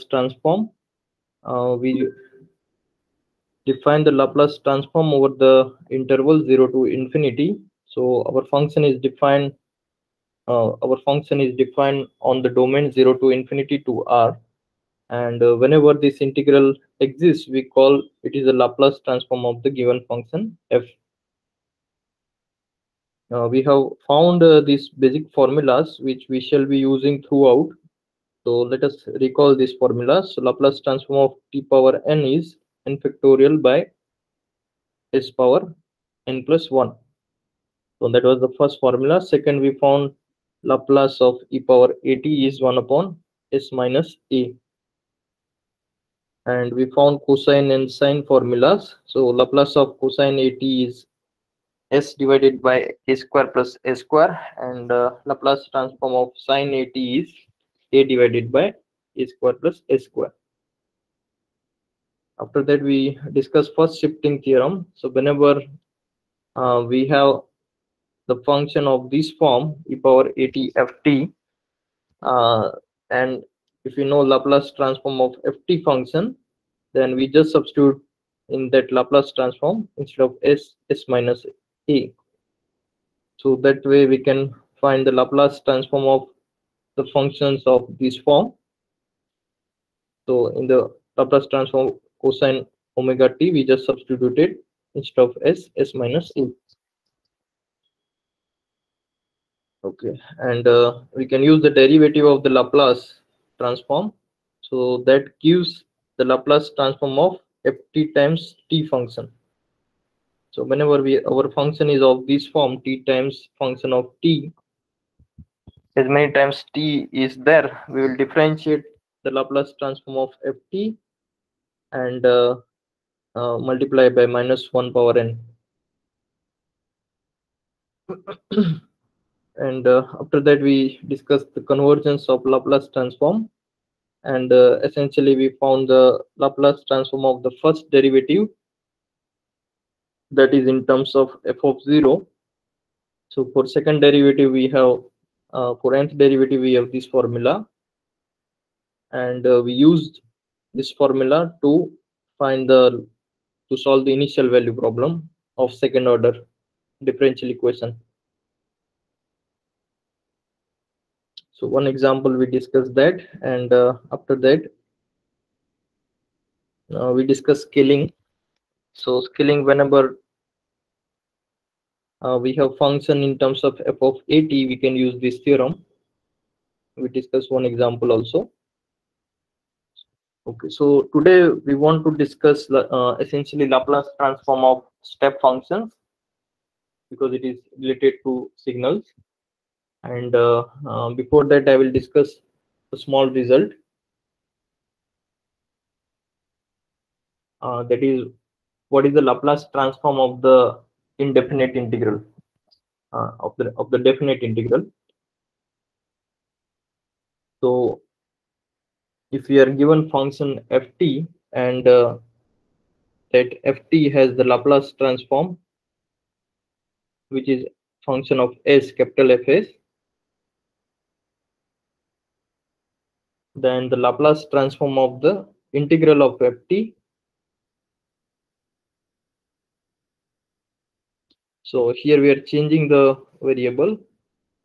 transform. We define the Laplace transform over the interval 0 to infinity. So our function is defined on the domain 0 to infinity to r, and whenever this integral exists, we call it is a Laplace transform of the given function f. We have found these basic formulas which we shall be using throughout. So let us recall these formulas. So Laplace transform of t power n is n factorial by s power n plus 1. So that was the first formula. Second, we found Laplace of e power at is 1 upon s minus a. And we found cosine and sine formulas. So Laplace of cosine at is s divided by a square plus a square, and Laplace transform of sine at is a divided by a square plus a square. After that, we discuss first shifting theorem. So whenever we have the function of this form e power at ft, and if you know Laplace transform of ft function, then we just substitute in that Laplace transform instead of s minus a. So that way we can find the Laplace transform of the functions of this form. So in the Laplace transform cosine omega t, we just substituted instead of s minus a. Okay, and we can use the derivative of the Laplace transform. So that gives the Laplace transform of ft times t function. So whenever our function is of this form, t times function of t, as many times t is there, we will differentiate the Laplace transform of ft and multiply by minus 1 power n. And after that, we discussed the convergence of Laplace transform, and essentially we found the Laplace transform of the first derivative, that is in terms of f of 0. So for second derivative we have for nth derivative we have this formula, and we used this formula to solve the initial value problem of second order differential equation. So one example we discussed that, and after that we discuss scaling. So scaling, whenever we have function in terms of f of at, we can use this theorem. We discuss one example also. Okay, so today we want to discuss essentially Laplace transform of step functions, because it is related to signals. And before that, I will discuss a small result. That is, what is the Laplace transform of the indefinite integral of the definite integral. So if we are given function ft, and that ft has the Laplace transform, which is function of s, capital Fs, then the Laplace transform of the integral of ft. So here we are changing the variable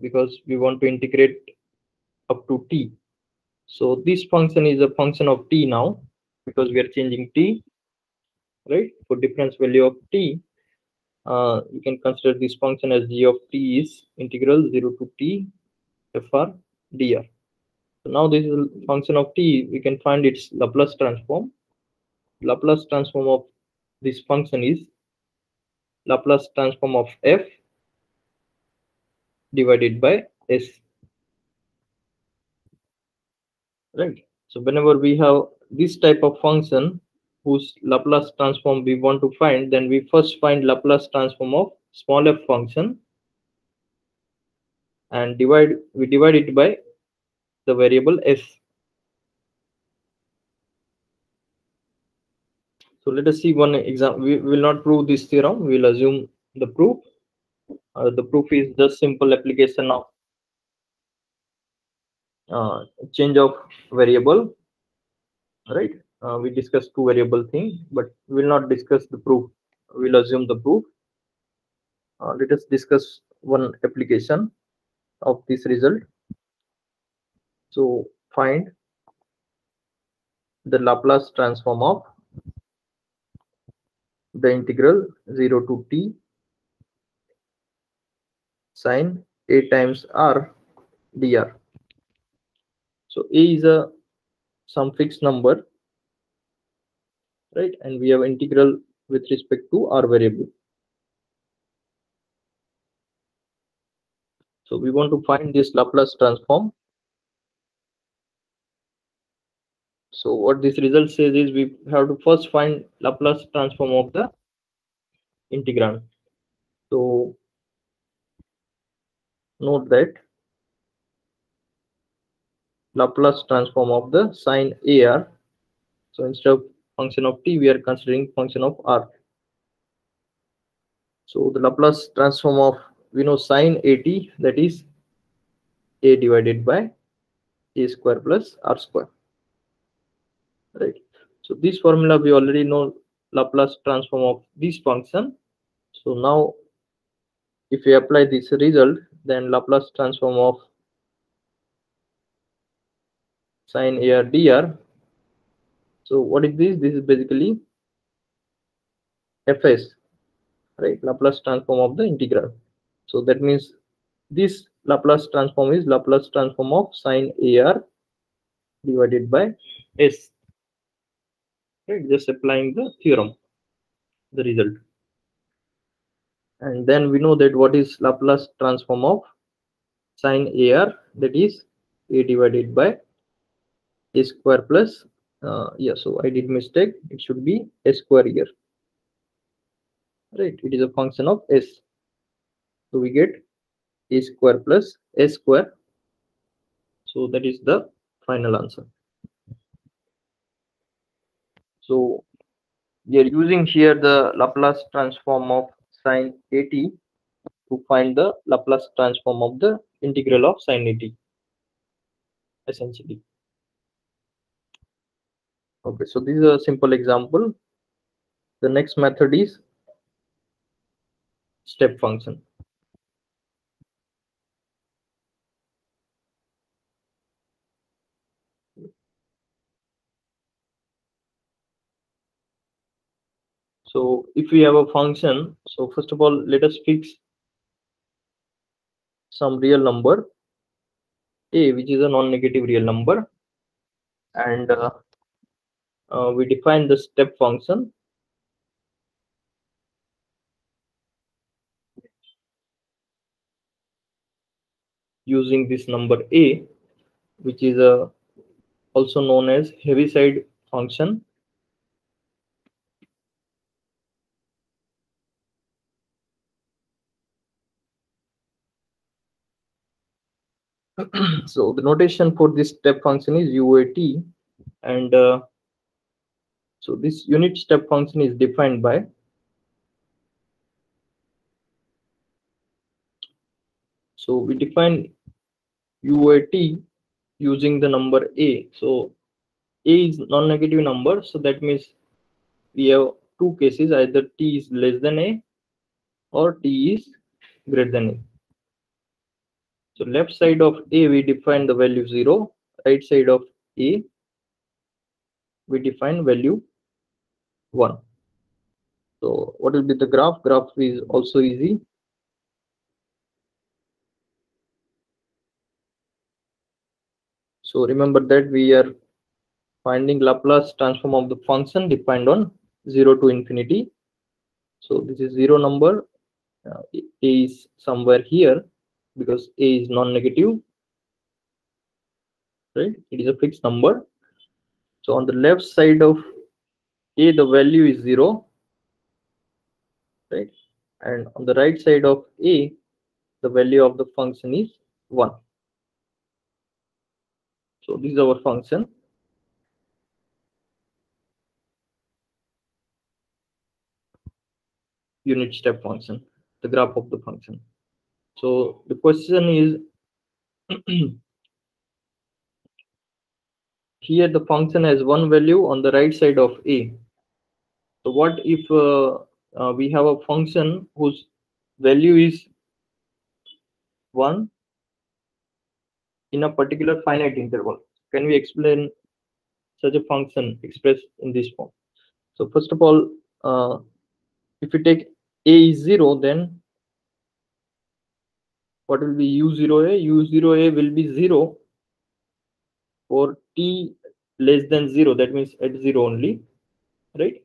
because we want to integrate up to t. So this function is a function of t now, because we are changing t, right? For difference value of t, you can consider this function as g of t is integral 0 to t fr dr. So now this is a function of t, we can find its Laplace transform. Laplace transform of this function is Laplace transform of f divided by s, right? So whenever we have this type of function whose Laplace transform we want to find, then we first find Laplace transform of small f function, and we divide it by the variable s. So let us see one example. We will not prove this theorem, we will assume the proof. The proof is just simple application of change of variable. right? We discussed two variable thing, but we will not discuss the proof. We'll assume the proof. Let us discuss one application of this result. So find the Laplace transform of the integral 0 to t sine a times r dr. So a is some fixed number, right? And we have integral with respect to r variable. So we want to find this Laplace transform. So what this result says is we have to first find Laplace transform of the integrand. So note that Laplace transform of the sine AR. So instead of function of t, we are considering function of r. So the Laplace transform of, we know sine AT, that is a divided by a square plus r square, right? So this formula we already know Laplace transform of this function. So now if we apply this result, then Laplace transform of sine AR dr. So what is this? This is basically Fs, right? Laplace transform of the integral. So that means this Laplace transform is Laplace transform of sine AR divided by S, right? Just applying the theorem, the result. And then we know that what is Laplace transform of sine AR, that is a divided by a square plus yeah, so I did mistake, it should be a square here, right? It is a function of S, so we get a square plus a square. So that is the final answer. So we are using here the Laplace transform of sine AT to find the Laplace transform of the integral of sine AT, essentially. Okay, so this is a simple example. The next method is step function. So if we have a function, so first of all, let us fix some real number a, which is a non-negative real number, and we define the step function using this number a, which is also known as Heaviside function. So the notation for this step function is UAT, and so this unit step function is defined by so we define UAT using the number a. So a is non-negative number, so that means we have two cases, either t is less than a or t is greater than a. So left side of a we define the value 0, right side of a we define value 1. So what will be the graph? Graph is also easy. So remember that we are finding Laplace transform of the function defined on 0 to infinity. So this is 0 number, a is somewhere here because a is non-negative, right? It is a fixed number. So on the left side of a the value is 0, right? And on the right side of a the value of the function is 1. So this is our function. Unit step function, the graph of the function. So the question is here the function has one value on the right side of a. So what if we have a function whose value is 1 in a particular finite interval? Can we explain such a function expressed in this form? So first of all, if we take a is 0, then what will be u0a? u0a will be 0 for t less than 0. That means at 0 only, right?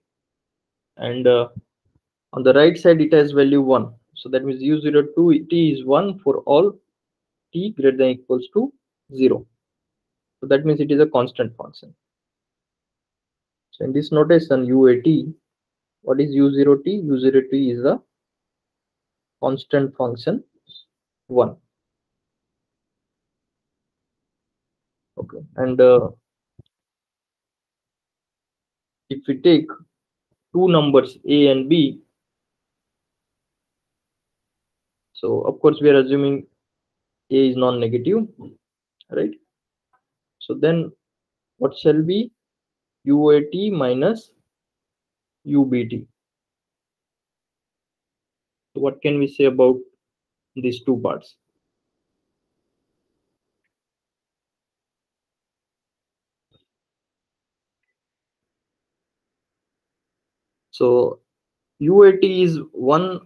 And on the right side it has value 1. So that means u02 t is 1 for all t greater than equals to 0. So that means it is a constant function. So in this notation uat, what is u0t? u0t is a constant function 1. Okay, and if we take two numbers a and b, so of course we are assuming a is non-negative, right? So then what shall be uat minus ubt? So what can we say about these two parts? So uat is 1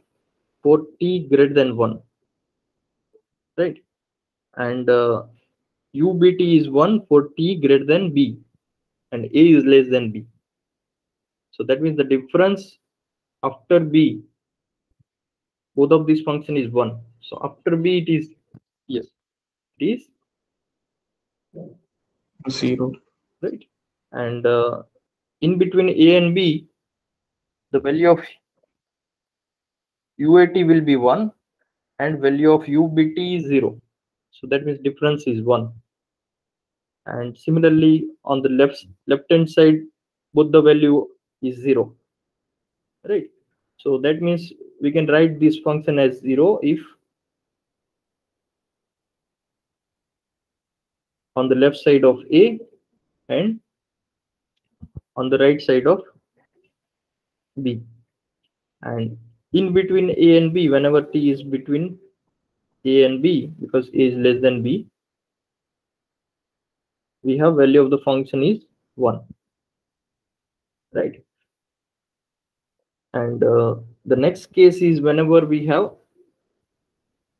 for t greater than 1, right? And ubt is 1 for t greater than b, and a is less than b. So that means the difference after b, both of these function is 1. So after b it is, yes, it is 0. right? And in between a and b, the value of uat will be 1 and value of ubt is 0. So that means difference is 1. And similarly on the left hand side, both the value is 0, right? So that means we can write this function as 0 if on the left side of a and on the right side of b, and in between a and b, whenever t is between a and b, because a is less than b, we have value of the function is 1, right? And the next case is whenever we have,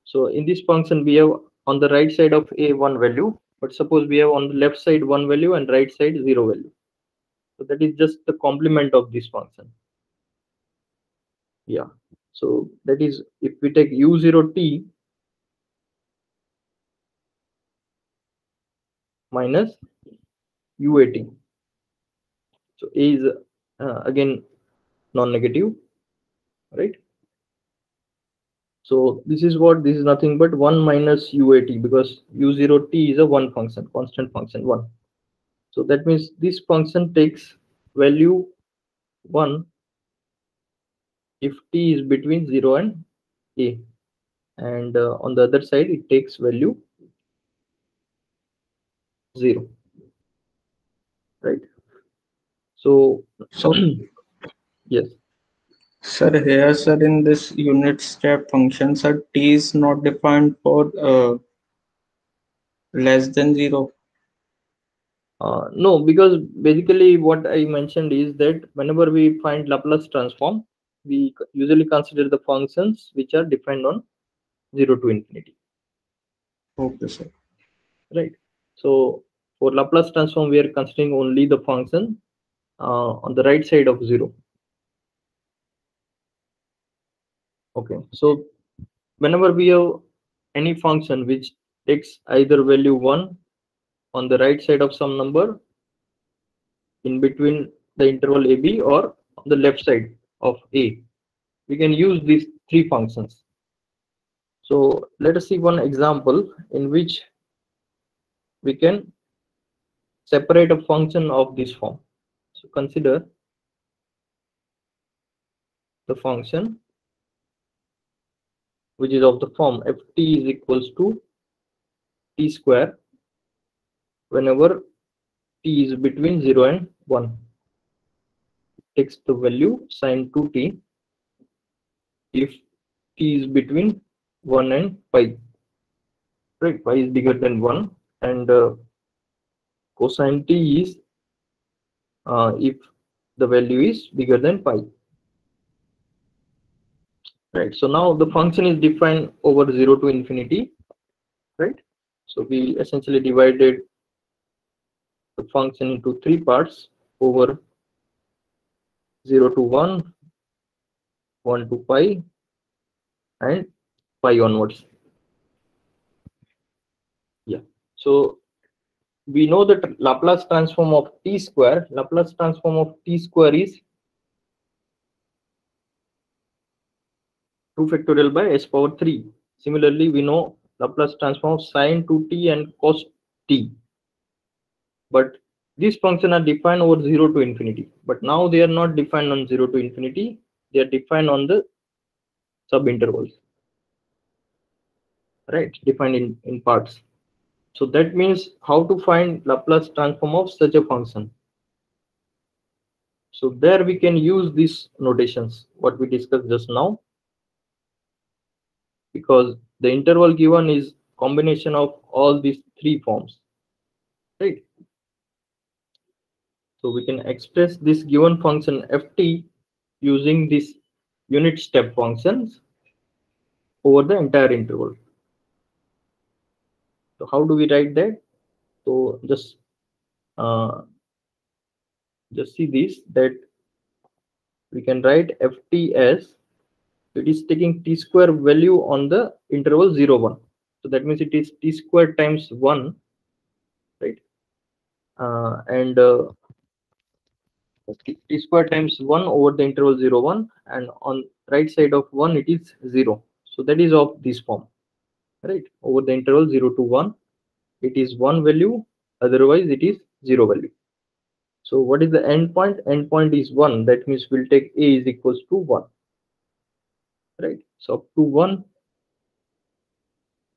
so in this function we have on the right side of a 1 value, but suppose we have on the left side 1 value and right side 0 value. So that is just the complement of this function. Yeah, so that is if we take u0t minus uat. So a is again non-negative, right? So this is what, this is nothing but 1 minus uat, because u0t is a 1 function, constant function 1. So that means this function takes value 1 if t is between 0 and a, and on the other side it takes value 0, right? So So, yes, sir, here, sir, in this unit step function, sir, t is not defined for less than 0. no, because basically what I mentioned is that whenever we find Laplace transform, we usually consider the functions which are defined on 0 to infinity, Okay, sir. right? So for Laplace transform we are considering only the function on the right side of 0. Okay, so whenever we have any function which takes either value 1 on the right side of some number in between the interval ab, or on the left side of a, we can use these three functions. So let us see one example in which we can separate a function of this form. So consider the function which is of the form ft is equals to t square whenever t is between 0 and 1. Takes the value sine 2t if t is between 1 and pi. Right, pi is bigger than 1, and cosine t is if the value is bigger than pi. Right, so now the function is defined over 0 to infinity. Right, so we essentially divided the function into three parts over 0 to 1, 1 to pi, and pi onwards. Yeah, so we know that Laplace transform of t square, Laplace transform of t square is 2 factorial by s power 3. Similarly, we know Laplace transform of sine 2t and cos t. But these functions are defined over 0 to infinity. But now they are not defined on 0 to infinity. They are defined on the subintervals. Right, defined in parts. So that means how to find Laplace transform of such a function. So there we can use these notations, what we discussed just now, because the interval given is combination of all these three forms, right? So we can express this given function ft using this unit step functions over the entire interval. So how do we write that? So just see this, that we can write ft as it is taking t square value on the interval 0 1. So that means it is t square times 1, right? And t square times 1 over the interval 0 1, and on right side of 1 it is 0. So that is of this form, right? Over the interval 0 to 1 it is 1 value, otherwise it is 0 value. So what is the end point? End point is 1. That means we'll take a is equals to 1, right? So up to 1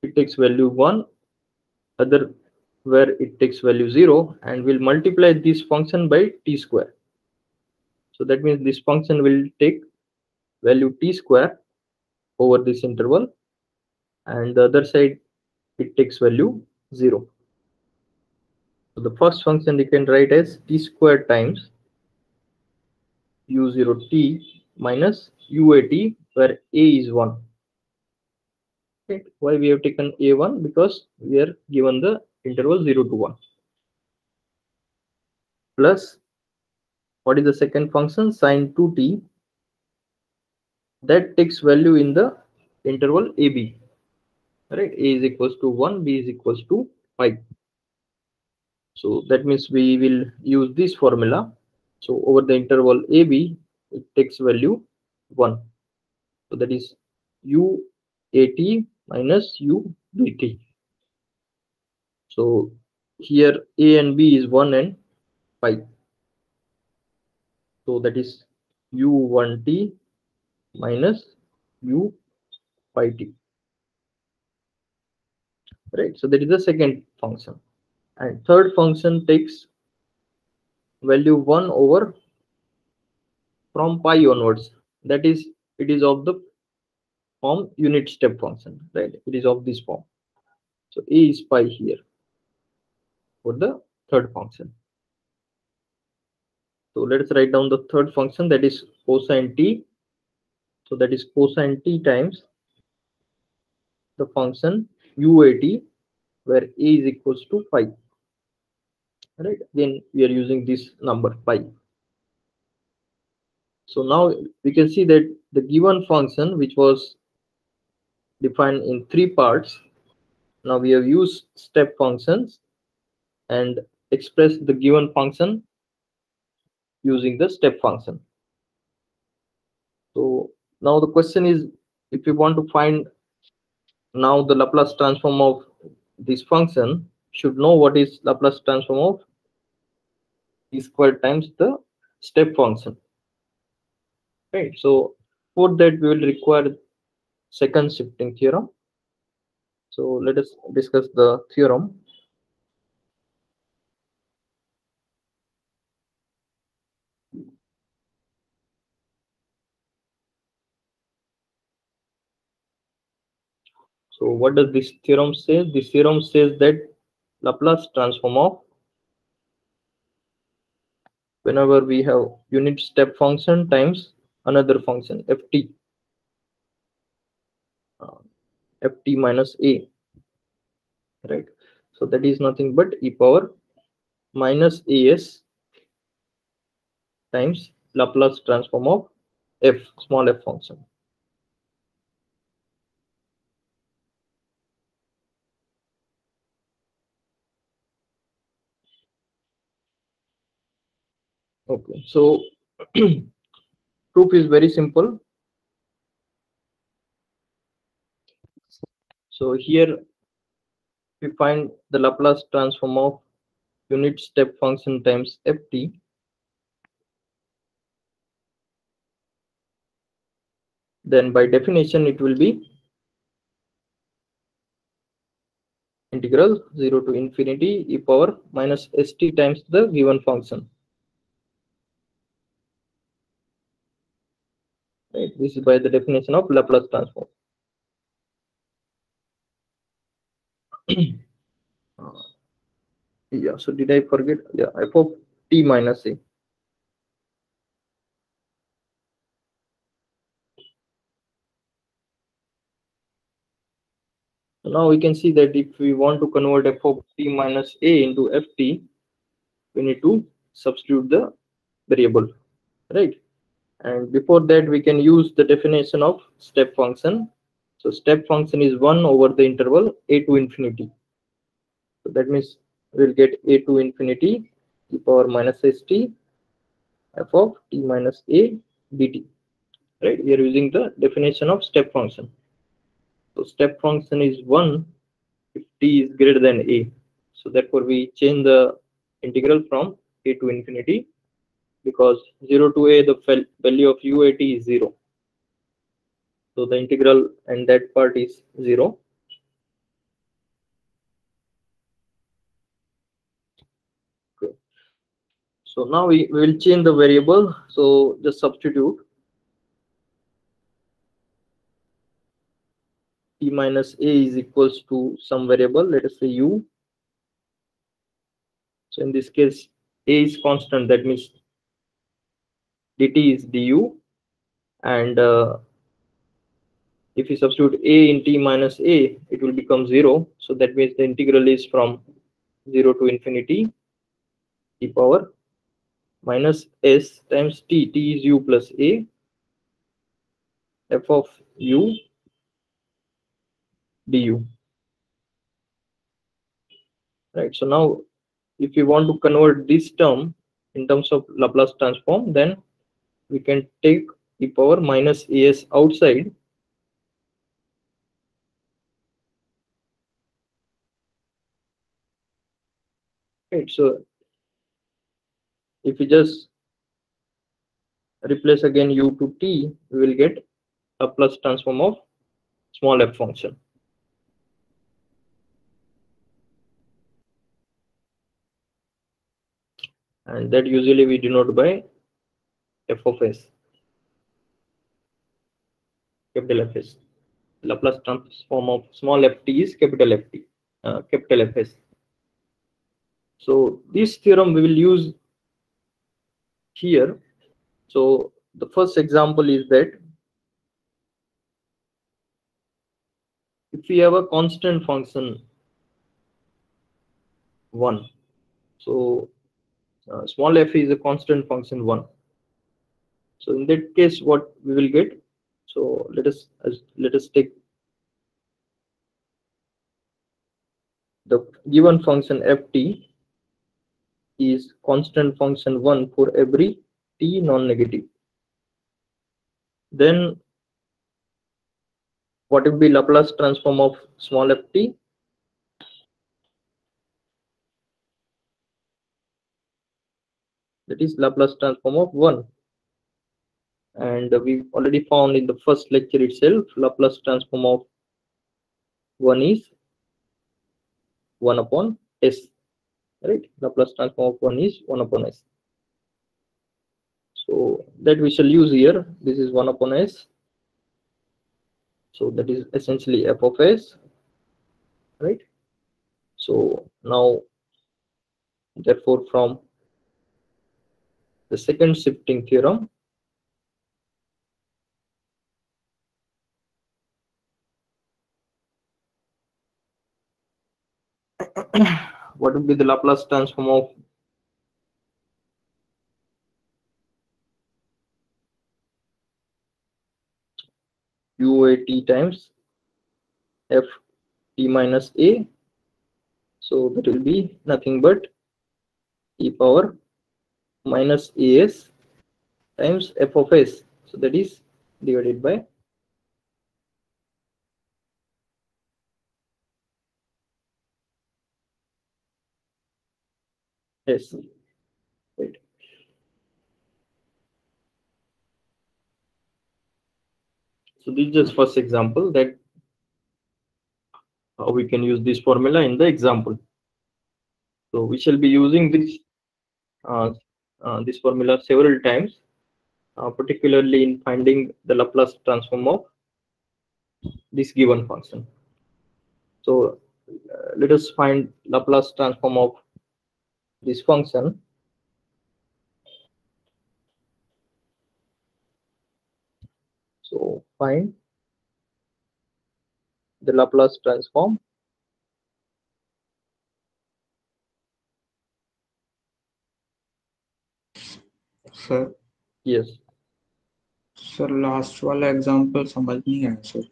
it takes value 1, other where it takes value 0, and we'll multiply this function by t square. So that means this function will take value t square over this interval, and the other side it takes value 0. So the first function you can write as t square times u0t minus uat, where a is 1. Okay. Why we have taken a1? Because we are given the interval 0 to 1. Plus, what is the second function? Sine 2t, that takes value in the interval ab, right? A is equals to 1, b is equals to 5. So that means we will use this formula. So over the interval ab it takes value 1. So that is uat minus ubt. So here a and b is 1 and 5. So that is u1t minus u5t. Right. So that is the second function. And third function takes value 1 over from pi onwards. That is, it is of the form unit step function, right? It is of this form. So a is pi here for the third function. So let us write down the third function, that is cosine t. So that is cosine t times the function uat, where a is equals to pi. Right? Again, we are using this number pi. So now we can see that the given function, which was defined in three parts, now we have used step functions and expressed the given function using the step function. So now the question is, if we want to find now the Laplace transform of this function, should know what is Laplace transform of t square times the step function, right? So for that we will require second shifting theorem. So let us discuss the theorem. So what does this theorem say? This theorem says that Laplace transform of whenever we have unit step function times another function ft, uh, ft minus a, right? So that is nothing but e power minus as times Laplace transform of f, small f function. Okay, so proof is very simple. So here we find the Laplace transform of unit step function times ft. Then by definition it will be integral 0 to infinity e power minus st times the given function. Right? This is by the definition of Laplace transform. Yeah, so did I forget? Yeah, f of t minus a. So now we can see that if we want to convert f of t minus a into ft, we need to substitute the variable, right? And before that, we can use the definition of step function. So step function is 1 over the interval a to infinity. So that means we'll get a to infinity e power minus st f of t minus a dt. Right? We are using the definition of step function. So step function is 1 if t is greater than a. So therefore we change the integral from a to infinity, because 0 to a the value of uat is 0. So the integral and that part is 0. Okay. So now we will change the variable. So just substitute t minus a is equals to some variable, let us say u. So in this case a is constant, that means dt is du, and if we substitute a in t minus a, it will become 0. So that means the integral is from 0 to infinity e power minus s times t. T is u plus a f of u du. Right. So now if we want to convert this term in terms of Laplace transform, then we can take e power minus as outside. Right. So if we just replace again u to t, we will get Laplace transform of small f function. And that usually we denote by f of s, capital Fs. Laplace transform of small ft is capital Ft, capital Fs. So this theorem we will use here. So the first example is that if we have a constant function 1, so small f is a constant function 1. So in that case, what we will get? So let us take the given function ft is constant function 1 for every t non-negative. Then what will be Laplace transform of small ft? That is Laplace transform of 1. And we already found in the first lecture itself, Laplace transform of 1 is 1 upon s. Right? Laplace transform of 1 is 1 upon s. So that we shall use here. This is 1 upon s. So that is essentially f of s. right? So now, therefore, from the second shifting theorem, what would be the Laplace transform of UAT times f t minus a? So that will be nothing but e power minus as times f of s. So that is divided by s. Right. So this is just first example that how we can use this formula in the example. So we shall be using this formula several times, particularly in finding the Laplace transform of this given function. So let us find Laplace transform of this function. So find the Laplace transform. Sir Yes, sir last वाला example समझ नहीं आया sir.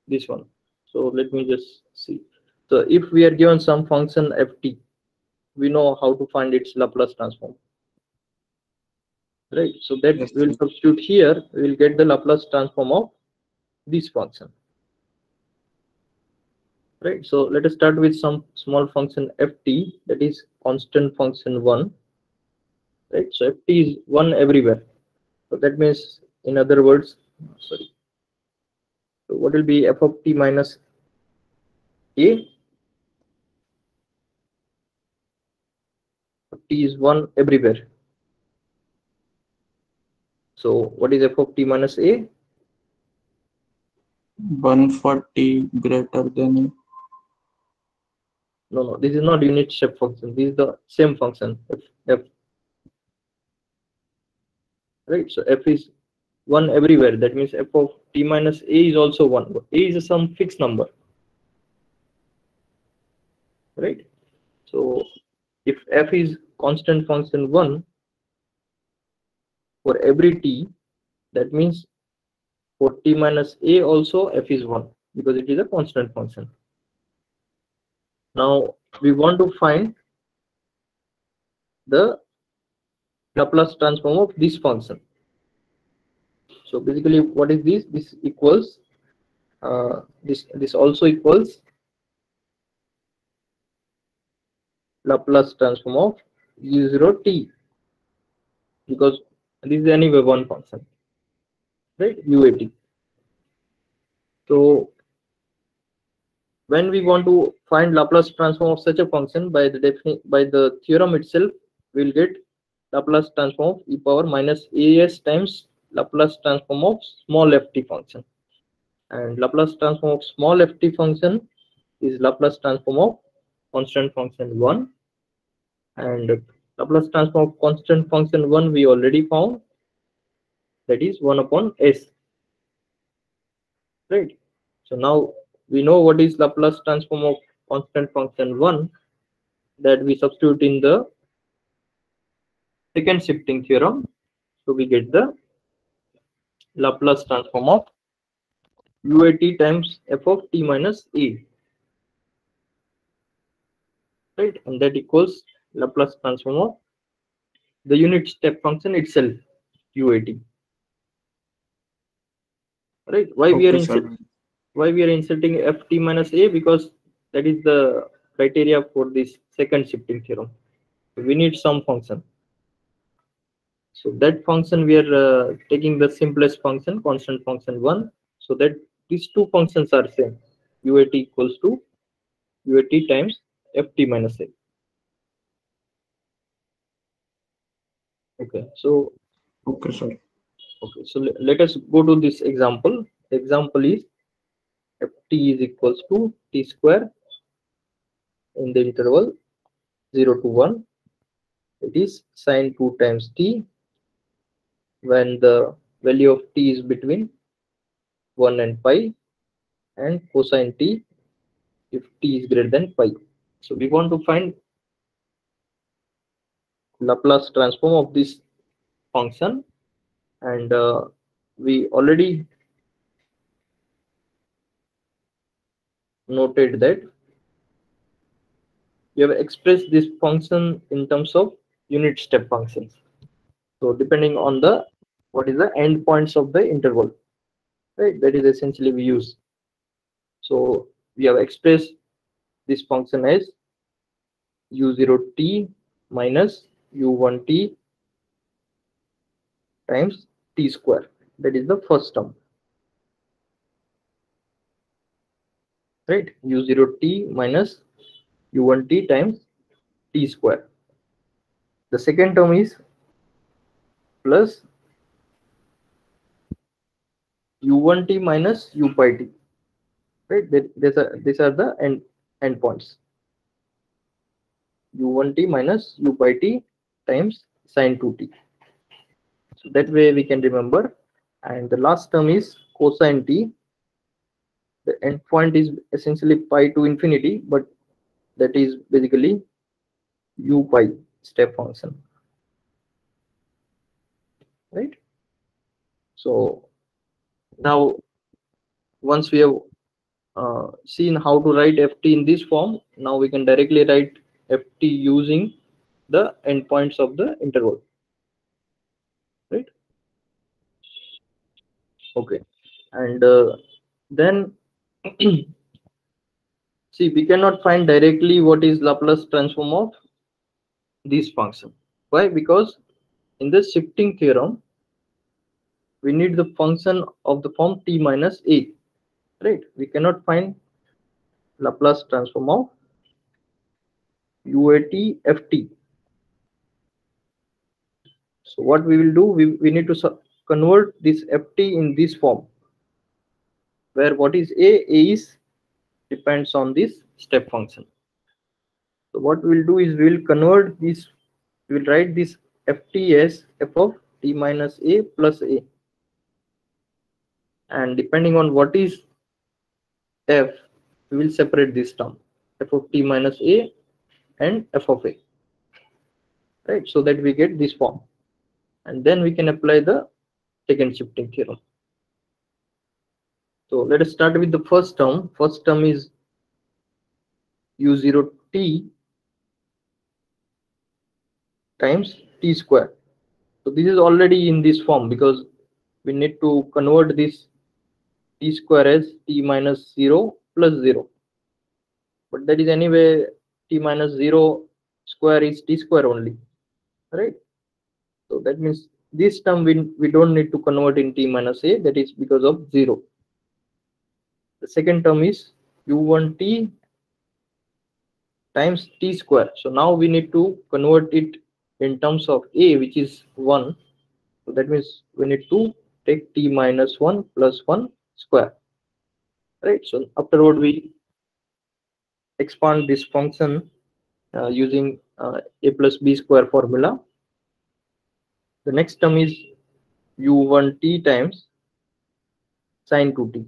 this one. So let me just see. So if we are given some function ft, we know how to find its Laplace transform, right? So that Yes, we'll sir. substitute here. We will get the Laplace transform of this function, right? So let us start with some small function ft, that is constant function 1, right? So ft is 1 everywhere. So that means, in other words, sorry. So what will be f of t minus a? T is 1 everywhere. So what is f of t minus a? 140 greater than. No, this is not unit step function. This is the same function, f, right? So f is 1 everywhere. That means f of t minus a is also 1. A is some fixed number, right? So if f is constant function 1 for every t, that means for t minus a also f is 1 because it is a constant function. Now we want to find the Laplace transform of this function. So basically, what is this? This equals this also equals Laplace transform of u0t, because this is anyway one function, right? UAT. So when we want to find Laplace transform of such a function, by the theorem itself, we will get Laplace transform of e power minus as times Laplace transform of small ft function, and Laplace transform of small ft function is Laplace transform of constant function 1, and Laplace transform of constant function 1 we already found, that is 1 upon s, right? So now we know what is Laplace transform of constant function 1, that we substitute in the second shifting theorem. So we get the Laplace transform of UAT times f of t minus a, right? And that equals Laplace transform of the unit step function itself, UAT, right? Okay, sir. Why we are inserting ft minus a? Because that is the criteria for this second shifting theorem. We need some function. So that function we are taking the simplest function, constant function 1, so that these two functions are same. UAT equals to UAT times ft minus a. Okay, so Okay, sir. let us go to this example. The example is ft is equals to t square in the interval 0 to 1. It is sine 2 times t when the value of t is between 1 and pi, and cosine t if t is greater than pi. So we want to find Laplace transform of this function, and we already noted that we have expressed this function in terms of unit step functions. So depending on the what is the endpoints of the interval, right? That is essentially we use. So we have expressed this function as u0t minus u1t times t square. That is the first term, right? u0t minus u1t times t square. The second term is plus u1t minus u pi t, right? These are the endpoints. u1t minus u pi t times sine 2t. So that way we can remember. And the last term is cosine t. The endpoint is essentially pi to infinity, but that is basically u pi step function, right? So now once we have seen how to write ft in this form, now we can directly write ft using the endpoints of the interval, right? Okay, and then see, we cannot find directly what is Laplace transform of this function. Why? Because in the shifting theorem we need the function of the form t minus a, right? We cannot find Laplace transform of uat ft. So what we will do, we need to convert this ft in this form, where what is a is depends on this step function. So what we will do is we will convert this, we will write this ft as f of t minus a plus a, and depending on what is f, we will separate this term f of t minus a and f of a, right? So that we get this form, and then we can apply the second shifting theorem. So let us start with the first term. First term is u0t times t square. So this is already in this form because we need to convert this t square as t minus 0 plus 0. But that is anyway t minus 0 square is t square only, right? So that means this term we don't need to convert in t minus a, that is because of 0. The second term is u1t times t square. So now we need to convert it in terms of a, which is 1. So that means we need to take t minus 1 plus 1 square, right? So afterward we expand this function using a plus b square formula. The next term is u1t times sine 2t.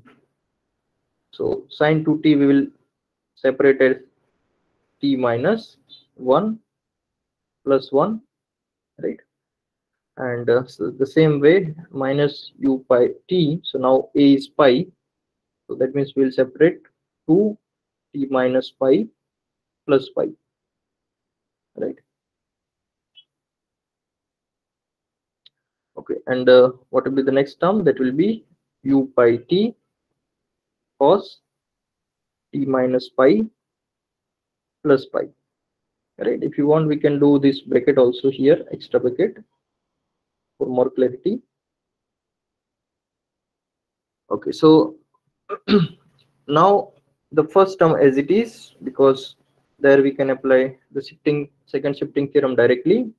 So sine 2t we will separate as t minus 1 plus 1, right? And so the same way minus u pi t. So now a is pi, so that means we'll separate 2 t minus pi plus pi, right? Okay, and what will be the next term? That will be u pi t cos t minus pi plus pi, right? If you want, we can do this bracket also here, extra bracket, for more clarity. Okay, so now the first term as it is, because there we can apply the second shifting theorem directly.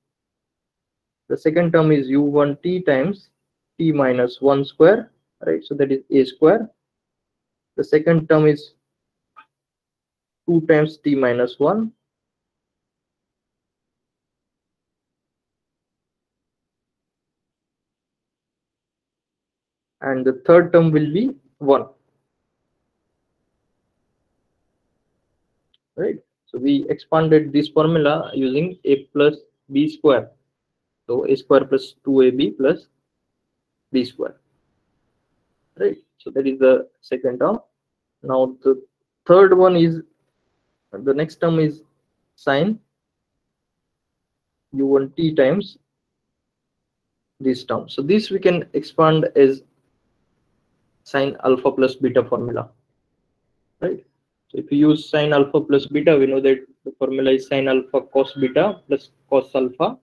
The second term is u1t times t minus 1 square, right? So that is a square. The second term is 2 times t minus 1, and the third term will be 1, right? So we expanded this formula using a plus b square. So a square plus 2ab plus b square, right? So that is the second term. Now the third one is, the next term is sine u1 t times this term. So this we can expand as sine alpha plus beta formula, right? So if you use sine alpha plus beta, we know that the formula is sine alpha cos beta plus cos alpha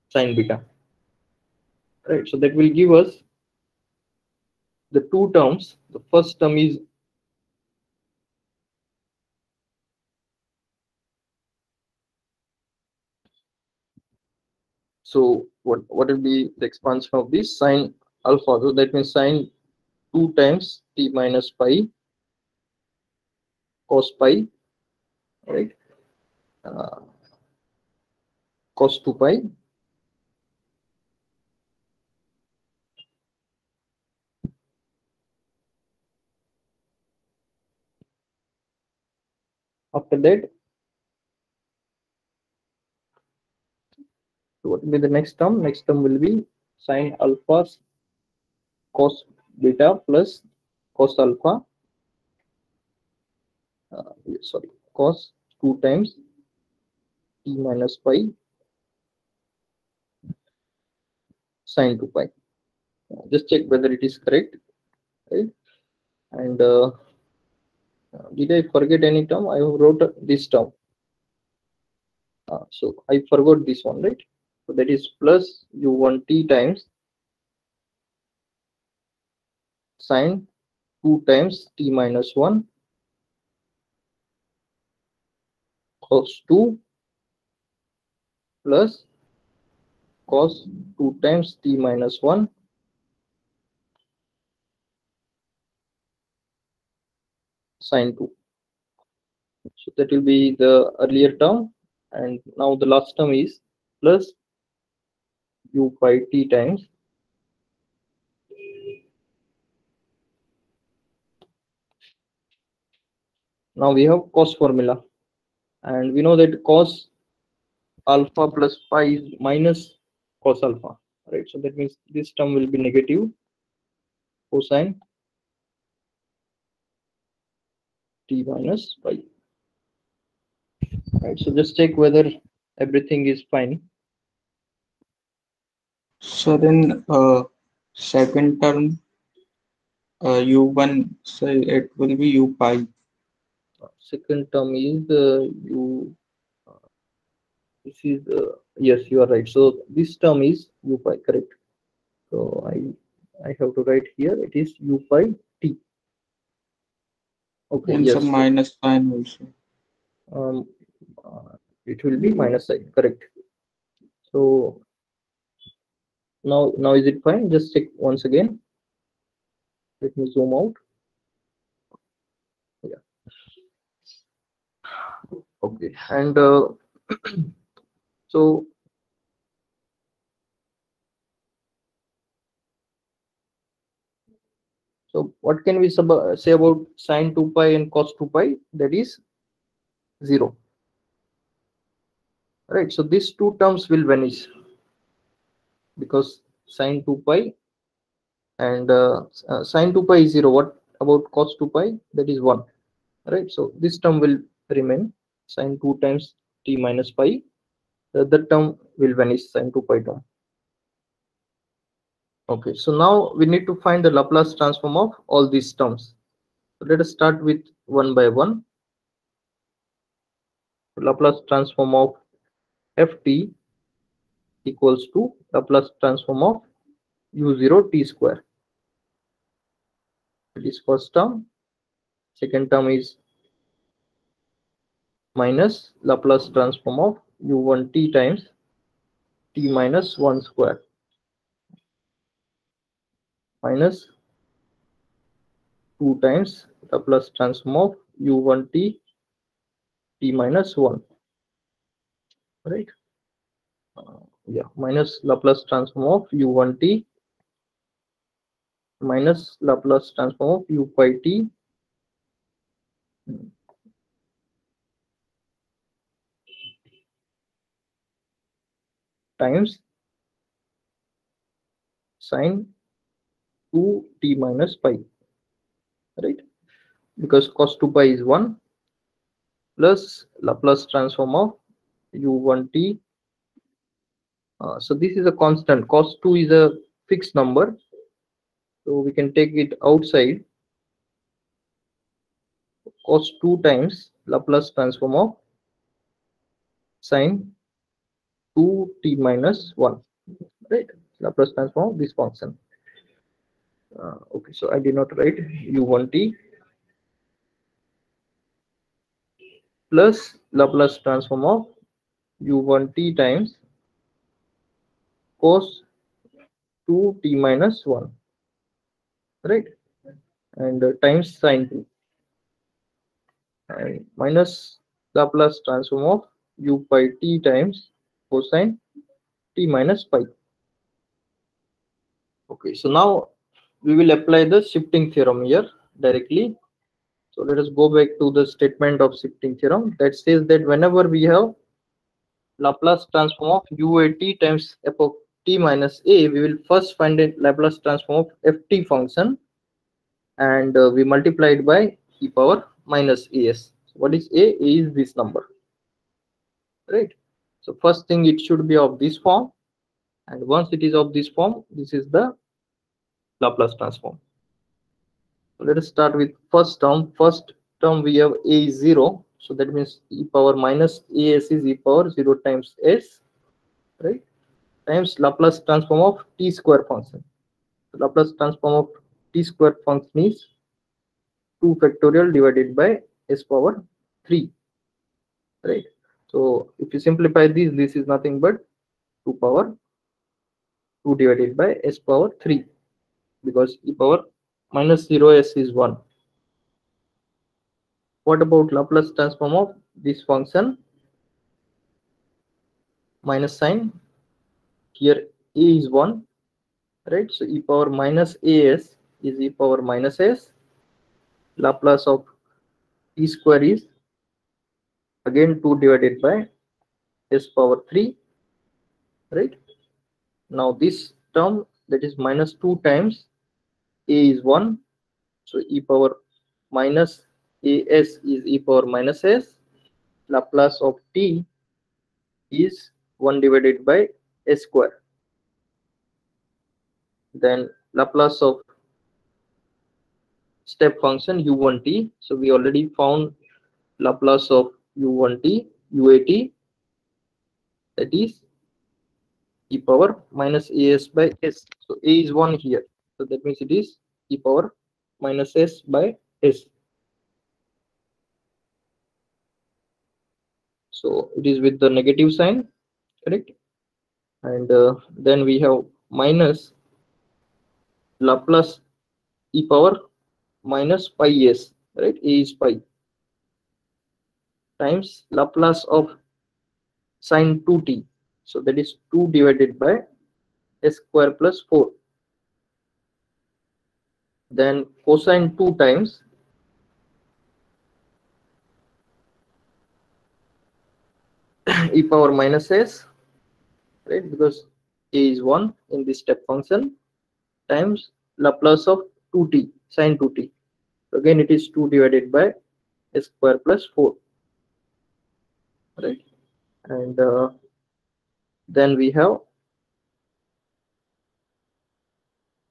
sine beta, right? So that will give us the two terms. The first term is so what will be the expansion of this sine alpha? So that means sine 2 times t minus pi cos pi, right? Uh, cos 2 pi after that. So what will be the next term? Next term will be sine alpha cos beta plus cos alpha, sorry, cos 2 times t minus pi sine 2 pi. Just check whether it is correct, right? And did I forget any term? I wrote this term. So I forgot this one, right? So that is plus u1 t times sine 2 times t minus 1 cos 2 plus cos 2 times t minus 1 sine 2. So that will be the earlier term, and now the last term is plus u pi t times now we have cos formula, and we know that cos alpha plus pi is minus cos alpha, right? So that means this term will be negative cosine t minus pi, right? So just check whether everything is fine. So then second term u1, so it will be u pi. Second term is u this is yes, you are right. So this term is u pi, correct? So I have to write here, it is u pi t. Okay, And yes. some minus sign also. um, it will be minus sign, correct? So now is it fine? Just check once again. Let me zoom out. Yeah. Okay, and so what can we say about sine 2 pi and cos 2 pi? That is 0, right? So these two terms will vanish because sine 2 pi and sine 2 pi is 0. What about cos 2 pi? That is 1, right? So this term will remain, sine 2 times t minus pi. The term will vanish, sine 2 pi term. Okay, so now we need to find the Laplace transform of all these terms. So let us start with one by one. Laplace transform of ft equals to Laplace transform of u0 t square. It is first term. Second term is minus Laplace transform of u1 t times t minus 1 square minus 2 times Laplace transform of u1 t t minus 1, right? Yeah, minus Laplace transform of u1t minus Laplace transform of u pi t times sine 2t minus pi, right? Because cos 2 pi is 1 plus Laplace transform of u1t. So this is a constant. Cos 2 is a fixed number, so we can take it outside. Cos 2 times Laplace transform of sine 2t minus 1, right? Laplace transform of this function. Okay, so I did not write u1t plus Laplace transform of u1t times cos 2t minus 1, right? And times sine 2 and minus Laplace transform of u pi t times cosine t minus pi. Okay, so now we will apply the shifting theorem here directly. So let us go back to the statement of shifting theorem that says that whenever we have Laplace transform of uat times f of t minus a, we will first find the Laplace transform of ft function, and we multiply it by e power minus as. So what is a? A is this number, right? So first thing, it should be of this form, and once it is of this form, this is the Laplace transform. So let us start with first term. First term we have a is 0, so that means e power minus as is e power 0 times s, right? Times Laplace transform of t square function. The Laplace transform of t square function is 2 factorial divided by s power 3, right? So if you simplify this is nothing but 2 power 2 divided by s power 3, because e power minus 0s is 1. What about Laplace transform of this function? Minus sign, here a is 1, right? So e power minus as is e power minus s. Laplace of t square is again 2 divided by s power 3, right? Now this term, that is minus 2 times a is 1, so e power minus as is e power minus s. Laplace of t is 1 divided by s square. Then Laplace of step function u1t. So we already found Laplace of u1t, uat, that is e power minus as by s. So a is 1 here, so that means it is e power minus s by s. So it is with the negative sign, correct? And then we have minus Laplace e power minus pi s, right? A is pi times Laplace of sine 2t. So that is 2 divided by s square plus 4. Then cosine 2 times e power minus s, right? Because a is 1 in this step function, times Laplace of 2t, sine 2t. So again it is 2 divided by s square plus 4, right? And then we have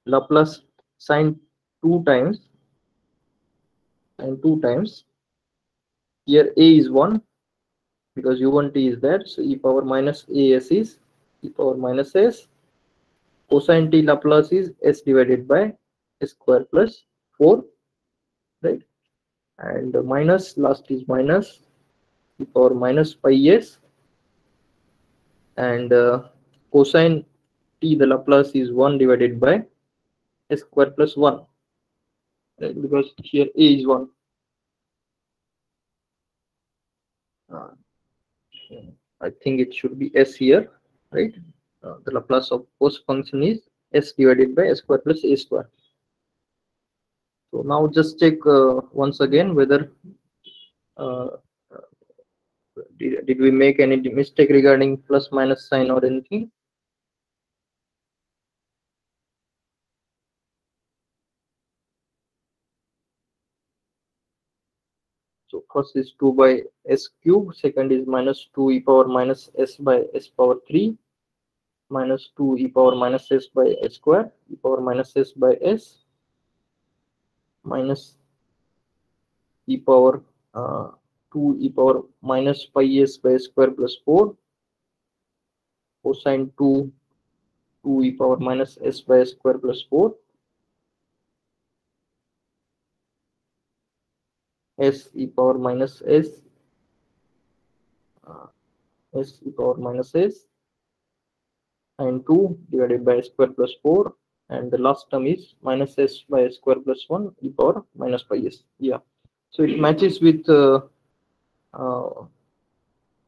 Laplace sine 2 times and 2 times, here a is 1 because u1t is there, so e power minus as is e power minus s. Cosine t Laplace is s divided by s square plus 4, right? And minus, last is minus e power minus pi s, and cosine t the Laplace is 1 divided by s square plus 1, right? Because here a is 1. uh, I think it should be s here, right? The Laplace of force function is s divided by s square plus a square. So now just check once again whether uh, did we make any mistake regarding plus minus sign or anything. So first is 2 by s cube, second is minus 2 e power minus s by s power 3 minus 2 e power minus s by s square e power minus s by s minus e power 2 e power minus pi s by s square plus 4 cosine 2 e power minus s by s square plus 4 s e power minus s s e power minus s and 2 divided by s square plus 4, and the last term is minus s by s square plus 1 e power minus pi s. Yeah, so it matches with uh,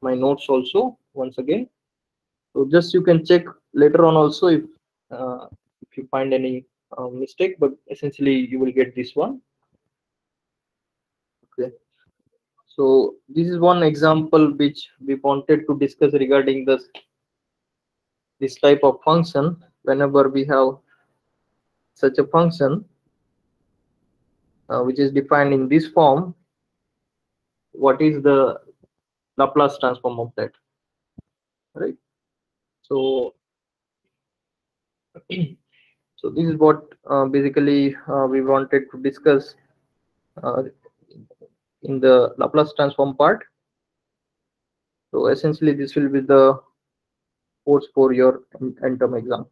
my notes also once again. So just you can check later on also if you find any mistake, but essentially you will get this one. Okay, so this is one example which we wanted to discuss regarding this type of function. Whenever we have such a function which is defined in this form, what is the Laplace transform of that, right? So so this is what basically we wanted to discuss uh, in the Laplace transform part. So essentially this will be the course for your end term exam.